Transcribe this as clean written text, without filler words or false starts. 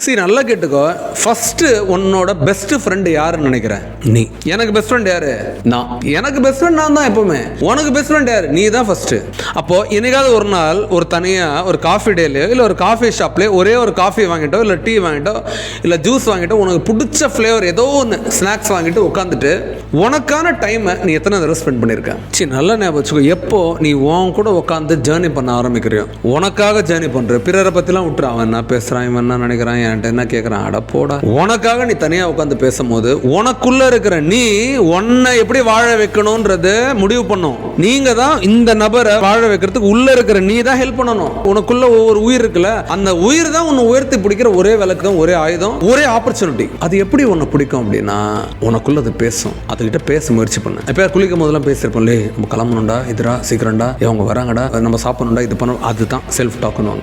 சரி, நல்லா கேட்டுக்கோ. ஃபர்ஸ்ட் உன்னோட பெஸ்ட் ஃப்ரெண்ட் யாருன்னு நினைக்கிறேன்? நீ. எனக்கு பெஸ்ட் ஃப்ரெண்ட் யாரு? நான். எனக்கு பெஸ்ட் ஃப்ரெண்ட் நான் தான் எப்பவுமே. உனக்கு பெஸ்ட் ஃப்ரெண்ட் யாரு? நீ தான் ஃபர்ஸ்ட். அப்போ என்னைக்காவது ஒரு நாள் ஒரு தனியா ஒரு காஃபி டேலையோ இல்லை ஒரு காஃபி ஷாப்லேயோ ஒரே ஒரு காஃபி வாங்கிட்டோ இல்லை டீ வாங்கிட்டோ இல்லை ஜூஸ் வாங்கிட்டோ உனக்கு பிடிச்ச ஃப்ளேவர் ஏதோ ஒன்று ஸ்நாக்ஸ் வாங்கிட்டு உட்காந்துட்டு உனக்கான டைமை நீ எத்தனை தடவை ஸ்பெண்ட் பண்ணியிருக்க? சரி, நல்லா ஞாபகம் வச்சுக்கோ. எப்போ நீ உன் கூட உட்காந்து ஜேர்னி பண்ண ஆரம்பிக்கிறியோ, உனக்காக ஜேர்னி பண்ற, பிறரை பற்றிலாம் விட்டுரு. அவன் என்ன பேசுகிறான், இவன் என்ன நினைக்கிறான், என்கிட்ட என்ன கேட்குறான், அட போடா. உனக்காக நீ தனியாக உட்காந்து பேசும்போது உனக்குள்ள இருக்கிற நீ உன்னை எப்படி வாழ வைக்கணும்ன்றது முடிவு பண்ணும். நீங்க தான் இந்த நபரை வாழ வைக்கிறதுக்கு உள்ள இருக்கிற நீ தான் ஹெல்ப் பண்ணணும். உனக்குள்ள ஒவ்வொரு உயிர் இருக்குல்ல, அந்த உயிர் தான் உன்னை உயர்த்தி பிடிக்கிற ஒரே விளக்கு தான், ஒரே ஆயுதம், ஒரே ஆப்பர்ச்சுனிட்டி. அது எப்படி உன்னை பிடிக்கும் அப்படின்னா உனக்குள்ள அது பேசும். அதுகிட்ட பேச முயற்சி பண்ண. எப்ப குளிக்கும் போதெல்லாம் பேசியிருப்போம்லே, நம்ம கிளம்பணும்டா, இதுரா சீக்கிரம்டா, இவங்க வராங்கடா, நம்ம சாப்பிடணும்டா, இது பண்ணணும். அதுதான் செல்ஃப் டாக்னு.